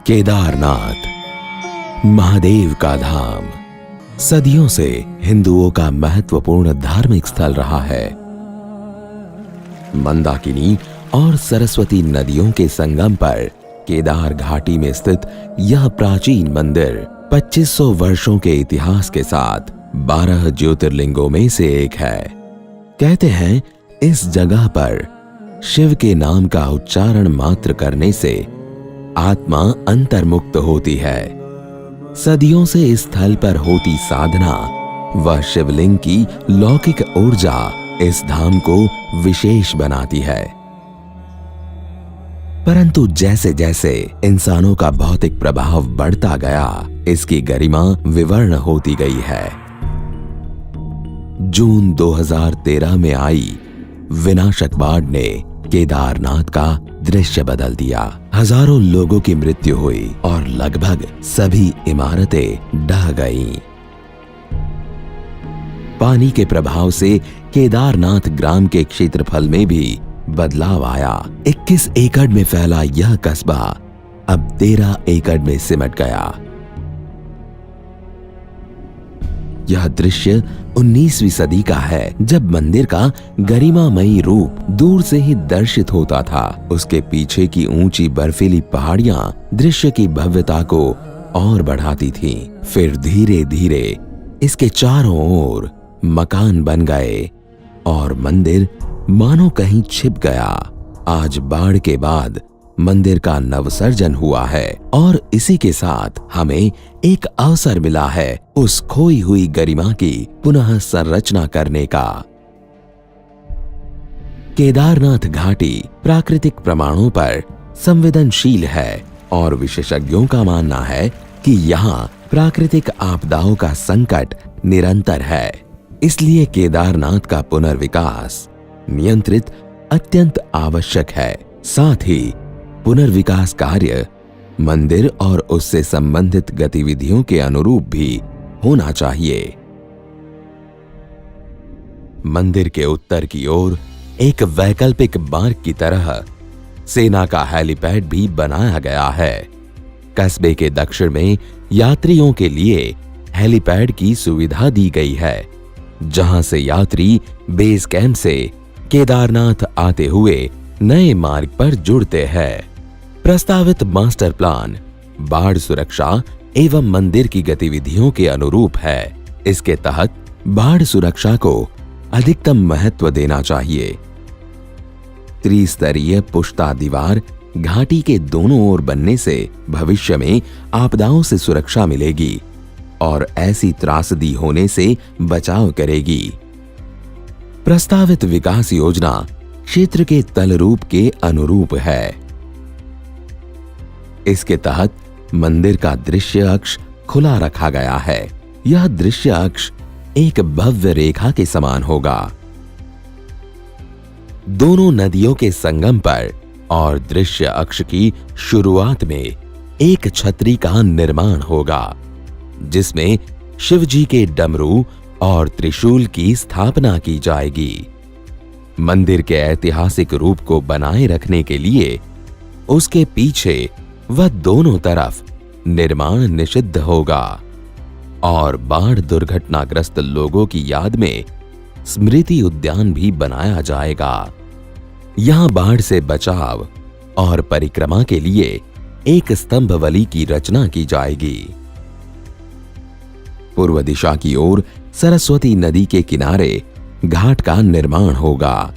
केदारनाथ महादेव का धाम सदियों से हिंदुओं का महत्वपूर्ण धार्मिक स्थल रहा है। मंदाकिनी और सरस्वती नदियों के संगम पर केदार घाटी में स्थित यह प्राचीन मंदिर 2500 वर्षों के इतिहास के साथ 12 ज्योतिर्लिंगों में से एक है। कहते हैं इस जगह पर शिव के नाम का उच्चारण मात्र करने से आत्मा अंतर्मुक्त होती है। सदियों से इस स्थल पर होती साधना व शिवलिंग की लौकिक ऊर्जा इस धाम को विशेष बनाती है। परंतु जैसे जैसे इंसानों का भौतिक प्रभाव बढ़ता गया, इसकी गरिमा विवर्ण होती गई है। जून 2013 में आई विनाशक बाढ़ ने केदारनाथ का दृश्य बदल दिया। हजारों लोगों की मृत्यु हुई और लगभग सभी इमारतें ढह गईं। पानी के प्रभाव से केदारनाथ ग्राम के क्षेत्रफल में भी बदलाव आया। 21 एकड़ में फैला यह कस्बा अब 13 एकड़ में सिमट गया। यह दृश्य 19वीं सदी का है, जब मंदिर का गरिमामयी रूप दूर से ही दर्शित होता था। उसके पीछे की ऊंची बर्फीली पहाड़ियां दृश्य की भव्यता को और बढ़ाती थीं। फिर धीरे धीरे इसके चारों ओर मकान बन गए और मंदिर मानो कहीं छिप गया। आज बाढ़ के बाद मंदिर का नवसर्जन हुआ है और इसी के साथ हमें एक अवसर मिला है उस खोई हुई गरिमा की पुनः संरचना करने का। केदारनाथ घाटी प्राकृतिक प्रमाणों पर संवेदनशील है और विशेषज्ञों का मानना है कि यहाँ प्राकृतिक आपदाओं का संकट निरंतर है। इसलिए केदारनाथ का पुनर्विकास नियंत्रित अत्यंत आवश्यक है। साथ ही पुनर्विकास कार्य मंदिर और उससे संबंधित गतिविधियों के अनुरूप भी होना चाहिए। मंदिर के उत्तर की ओर एक वैकल्पिक मार्ग की तरह सेना का हेलीपैड भी बनाया गया है। कस्बे के दक्षिण में यात्रियों के लिए हेलीपैड की सुविधा दी गई है, जहां से यात्री बेस कैंप से केदारनाथ आते हुए नए मार्ग पर जुड़ते हैं। प्रस्तावित मास्टर प्लान बाढ़ सुरक्षा एवं मंदिर की गतिविधियों के अनुरूप है। इसके तहत बाढ़ सुरक्षा को अधिकतम महत्व देना चाहिए। त्रिस्तरीय पुश्ता दीवार घाटी के दोनों ओर बनने से भविष्य में आपदाओं से सुरक्षा मिलेगी और ऐसी त्रासदी होने से बचाव करेगी। प्रस्तावित विकास योजना क्षेत्र के तलरूप के अनुरूप है। इसके तहत मंदिर का दृश्य अक्ष खुला रखा गया है। यह दृश्य अक्ष एक भव्य रेखा के समान होगा। दोनों नदियों के संगम पर और दृश्य अक्ष की शुरुआत में एक छतरी का निर्माण होगा, जिसमें शिवजी के डमरू और त्रिशूल की स्थापना की जाएगी। मंदिर के ऐतिहासिक रूप को बनाए रखने के लिए उसके पीछे व दोनों तरफ निर्माण निषिद्ध होगा और बाढ़ दुर्घटनाग्रस्त लोगों की याद में स्मृति उद्यान भी बनाया जाएगा। यहां बाढ़ से बचाव और परिक्रमा के लिए एक स्तंभवली की रचना की जाएगी। पूर्व दिशा की ओर सरस्वती नदी के किनारे घाट का निर्माण होगा।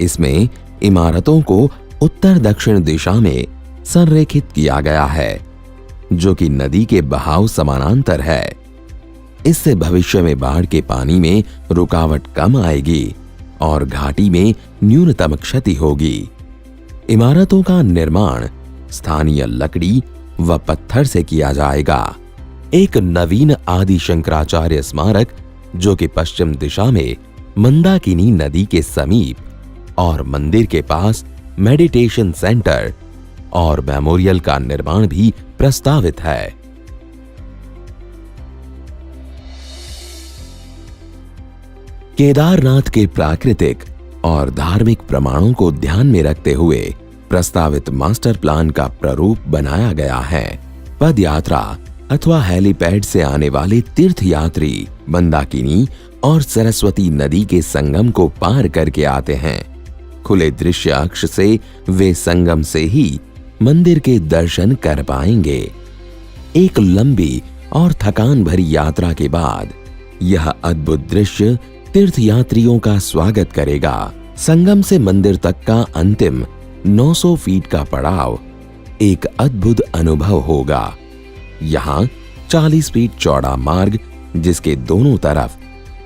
इसमें इमारतों को उत्तर दक्षिण दिशा में संरेखित किया गया है, जो कि नदी के बहाव समानांतर है। इससे भविष्य में बाढ़ के पानी में रुकावट कम आएगी और घाटी में न्यूनतम क्षति होगी। इमारतों का निर्माण स्थानीय लकड़ी व पत्थर से किया जाएगा। एक नवीन आदि शंकराचार्य स्मारक, जो कि पश्चिम दिशा में मंदाकिनी नदी के समीप और मंदिर के पास मेडिटेशन सेंटर और मेमोरियल का निर्माण भी प्रस्तावित है। केदारनाथ के प्राकृतिक और धार्मिक प्रमाणों को ध्यान में रखते हुए प्रस्तावित मास्टर प्लान का प्रारूप बनाया गया है। पद यात्रा अथवा हेलीपैड से आने वाले तीर्थ यात्री मंदाकिनी और सरस्वती नदी के संगम को पार करके आते हैं। खुले दृश्य अक्ष से वे संगम से ही मंदिर के दर्शन कर पाएंगे। एक लंबी और थकान भरी यात्रा के बाद यह अद्भुत दृश्य तीर्थयात्रियों का स्वागत करेगा। संगम से मंदिर तक का अंतिम 900 फीट का पड़ाव एक अद्भुत अनुभव होगा। यहाँ 40 फीट चौड़ा मार्ग, जिसके दोनों तरफ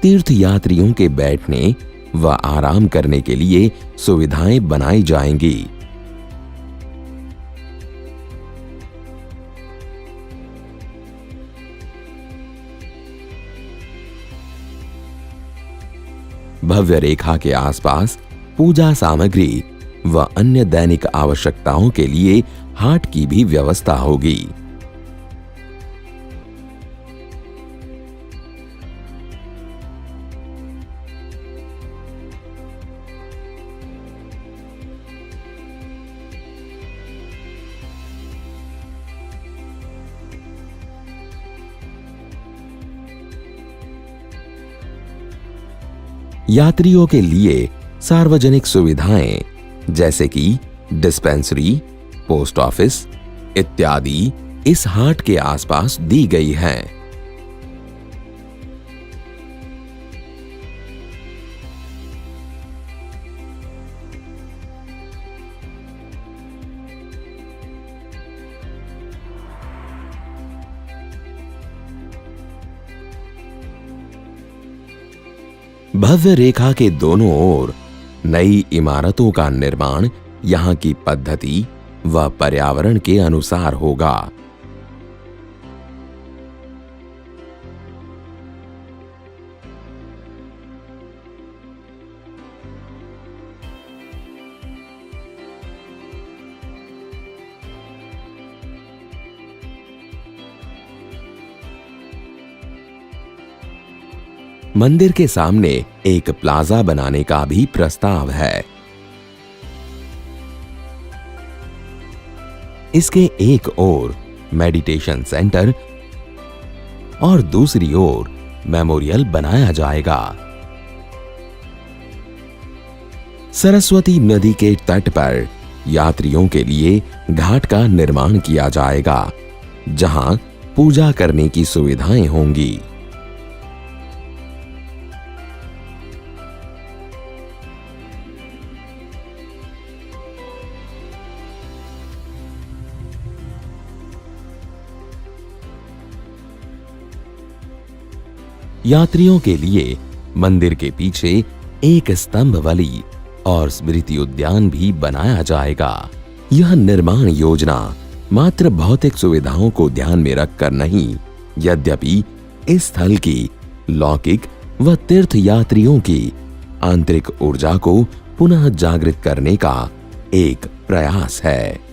तीर्थयात्रियों के बैठने व आराम करने के लिए सुविधाएं बनाई जाएंगी। भव्य रेखा के आसपास पूजा सामग्री व अन्य दैनिक आवश्यकताओं के लिए हाट की भी व्यवस्था होगी। यात्रियों के लिए सार्वजनिक सुविधाएं जैसे कि डिस्पेंसरी, पोस्ट ऑफिस इत्यादि इस हाट के आसपास दी गई हैं। भव्य रेखा के दोनों ओर नई इमारतों का निर्माण यहाँ की पद्धति व पर्यावरण के अनुसार होगा। मंदिर के सामने एक प्लाजा बनाने का भी प्रस्ताव है। इसके एक ओर मेडिटेशन सेंटर और दूसरी ओर मेमोरियल बनाया जाएगा। सरस्वती नदी के तट पर यात्रियों के लिए घाट का निर्माण किया जाएगा, जहां पूजा करने की सुविधाएं होंगी। यात्रियों के लिए मंदिर के पीछे एक स्तंभ वाली और स्मृति उद्यान भी बनाया जाएगा। यह निर्माण योजना मात्र भौतिक सुविधाओं को ध्यान में रखकर नहीं, यद्यपि इस स्थल की लौकिक व तीर्थ यात्रियों की आंतरिक ऊर्जा को पुनः जागृत करने का एक प्रयास है।